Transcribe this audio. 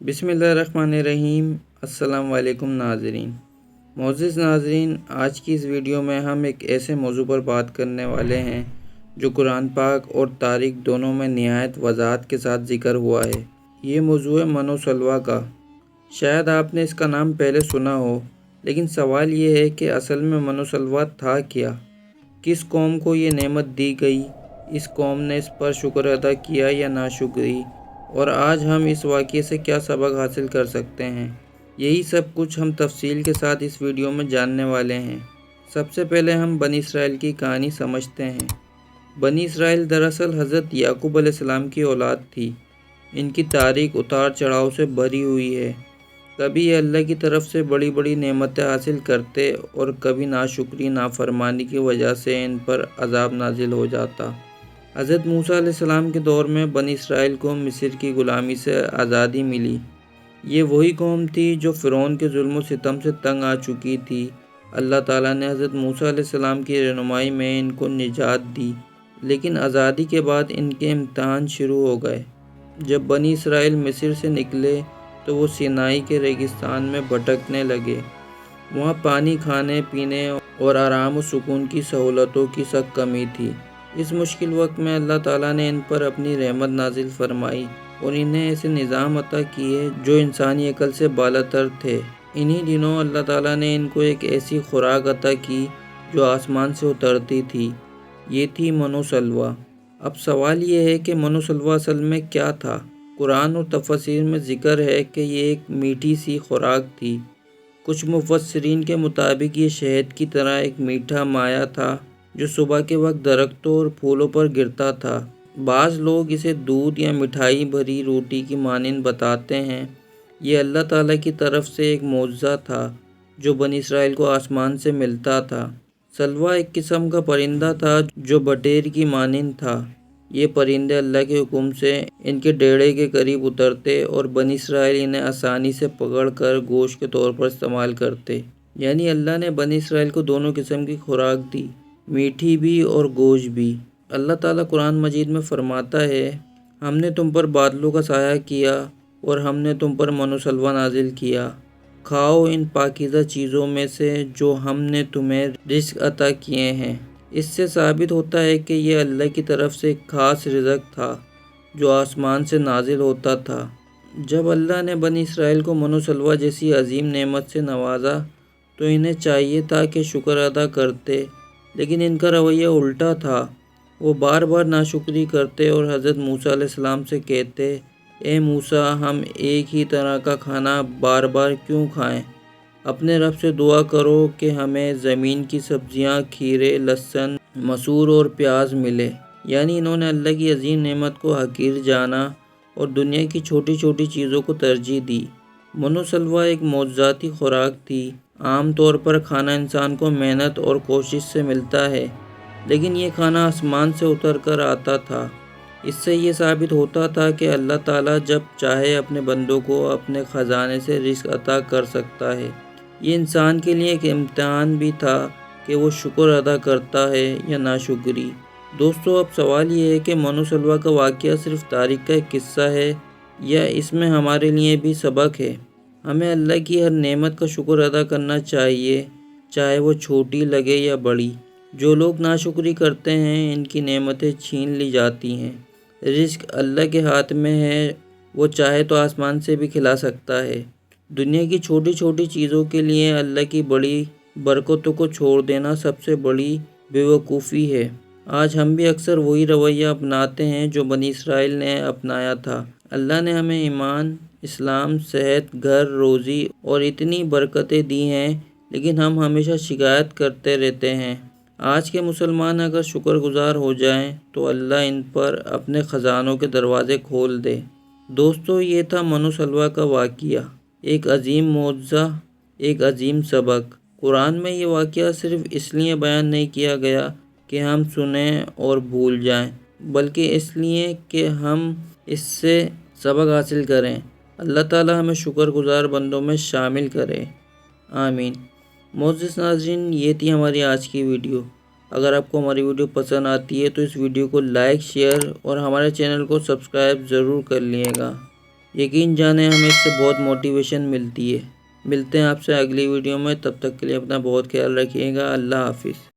बिस्मिल्लाहिर्रहमानिर्रहीम। अस्सलाम वालेकुम नाज़रीन। मोअज़्ज़िज़ नाज़रीन, आज की इस वीडियो में हम एक ऐसे मौजू पर बात करने वाले हैं जो कुरान पाक और तारीख़ दोनों में निहायत वज़ाहत के साथ ज़िक्र हुआ है। ये मौजू है मन व सलवा का। शायद आपने इसका नाम पहले सुना हो, लेकिन सवाल ये है कि असल में मन व सलवा था क्या? किस कौम को ये नेमत दी गई? इस कौम ने इस पर शुक्र अदा किया या नाशुक्री? और आज हम इस वाक़ये से क्या सबक हासिल कर सकते हैं, यही सब कुछ हम तफसील के साथ इस वीडियो में जानने वाले हैं। सबसे पहले हम बनी इसराइल की कहानी समझते हैं। बनी इसराइल दरअसल हज़रत याकूब अलैहिस्सलाम की औलाद थी। इनकी तारीख़ उतार चढ़ाव से भरी हुई है। कभी ये अल्लाह की तरफ से बड़ी बड़ी नेमतें हासिल करते और कभी नाशुक्री नाफरमानी की वजह से इन पर अज़ाब नाजिल हो जाता। हज़रत मूसा अलैहिस्सलाम के दौर में बनी इसराइल को मिस्र की ग़ुलामी से आज़ादी मिली। ये वही कौम थी जो फ़िरौन के जुल्म व सितम से तंग आ चुकी थी। अल्लाह ताला ने हज़रत मूसा अलैहिस्सलाम की रहनुमाई में इनको निजात दी, लेकिन आज़ादी के बाद इनके इम्तिहान शुरू हो गए। जब बनी इसराइल मिस्र से निकले तो वो सीनाई के रेगिस्तान में भटकने लगे। वहाँ पानी, खाने पीने और आराम व सुकून की सहूलतों की सख्त कमी थी। इस मुश्किल वक्त में अल्लाह ताला ने इन पर अपनी रहमत नाजिल फरमाई और इन्हें ऐसे निज़ाम अता किए जो इंसानी अकल से बालातर थे। इन्हीं दिनों अल्लाह ताला ने इनको एक ऐसी खुराक अता की जो आसमान से उतरती थी। ये थी मनो सलवा। अब सवाल ये है कि मनो सलवा असल में क्या था? कुरान और तफसीर में ज़िक्र है कि ये एक मीठी सी खुराक थी। कुछ मुफस्सिरीन के मुताबिक ये शहद की तरह एक मीठा माया था जो सुबह के वक्त दरख्तों और फूलों पर गिरता था। बाज़ लोग इसे दूध या मिठाई भरी रोटी की मानिंद बताते हैं। ये अल्लाह ताला की तरफ से एक मौजज़ा था जो बनी इसराइल को आसमान से मिलता था। सलवा एक किस्म का परिंदा था जो बटेर की मानिंद था। ये परिंदे अल्लाह के हुक्म से इनके डेढ़े के करीब उतरते और बनी इसराइल इन्हें आसानी से पकड़कर गोश्त के तौर पर इस्तेमाल करते। यानी अल्लाह ने बनी इसराइल को दोनों किस्म की खुराक दी, मीठी भी और गोश्त भी। अल्लाह ताला कुरान मजीद में फरमाता है, हमने तुम पर बादलों का साया किया और हमने तुम पर मनो सलवा नाजिल किया। खाओ इन पाकीज़ा चीज़ों में से जो हमने तुम्हें रिज़्क़ अता किए हैं। इससे साबित होता है कि यह अल्लाह की तरफ से एक ख़ास रिज़्क़ था जो आसमान से नाजिल होता था। जब अल्लाह ने बनी इसराइल को मनो सलवा जैसी अजीम नेमत से नवाजा तो इन्हें चाहिए था कि शुक्र अदा करते, लेकिन इनका रवैया उल्टा था। वो बार बार नाशुक्री करते और हज़रत मूसा अलैहिस्सलाम से कहते, ए मूसा, हम एक ही तरह का खाना बार बार क्यों खाएं? अपने रब से दुआ करो कि हमें ज़मीन की सब्जियां, खीरे, लहसुन, मसूर और प्याज मिले। यानी इन्होंने अल्लाह की अजीम नेमत को हकीर जाना और दुनिया की छोटी छोटी चीज़ों को तरजीह दी। मनो सलवा एक मौजज़ाती खुराक थी। आम तौर पर खाना इंसान को मेहनत और कोशिश से मिलता है, लेकिन ये खाना आसमान से उतर कर आता था। इससे ये साबित होता था कि अल्लाह ताला जब चाहे अपने बंदों को अपने ख़जाने से रिज़्क़ अता कर सकता है। ये इंसान के लिए एक इम्तिहान भी था कि वो शुक्र अदा करता है या नाशुक्री। दोस्तों, अब सवाल ये है कि मनो सलवा का वाक़या सिर्फ़ तारीख़ का एक किस्सा है या इसमें हमारे लिए भी सबक है? हमें अल्लाह की हर नेमत का शुक्र अदा करना चाहिए, चाहे वो छोटी लगे या बड़ी। जो लोग नाशुक्री करते हैं, इनकी नेमतें छीन ली जाती हैं। रिज़्क़ अल्लाह के हाथ में है, वो चाहे तो आसमान से भी खिला सकता है। दुनिया की छोटी छोटी चीज़ों के लिए अल्लाह की बड़ी बरकतों को छोड़ देना सबसे बड़ी बेवकूफ़ी है। आज हम भी अक्सर वही रवैया अपनाते हैं जो बनी इसराइल ने अपनाया था। अल्लाह ने हमें ईमान, इस्लाम, सेहत, घर, रोज़ी और इतनी बरकतें दी हैं, लेकिन हम हमेशा शिकायत करते रहते हैं। आज के मुसलमान अगर शुक्रगुज़ार हो जाएं तो अल्लाह इन पर अपने ख़जानों के दरवाज़े खोल दे। दोस्तों, ये था मनो सलवा का वाक़या, एक अजीम मौजज़ा, एक अजीम सबक। कुरान में ये वाक़या सिर्फ़ इसलिए बयान नहीं किया गया कि हम सुनें और भूल जाएं, बल्कि इसलिए कि हम इससे सबक हासिल करें। अल्लाह ताला हमें शुक्रगुज़ार बंदों में शामिल करे। आमीन। मोअज़्ज़िज़ नाज़रीन, ये थी हमारी आज की वीडियो। अगर आपको हमारी वीडियो पसंद आती है तो इस वीडियो को लाइक, शेयर और हमारे चैनल को सब्सक्राइब ज़रूर कर लीजिएगा। یقین جانیں ہمیں اس سے بہت موٹیویشن ملتی ہے۔ ملتے ہیں آپ سے اگلی ویڈیو میں، تب تک کے لیے اپنا بہت خیال رکھیے گا۔ اللہ حافظ۔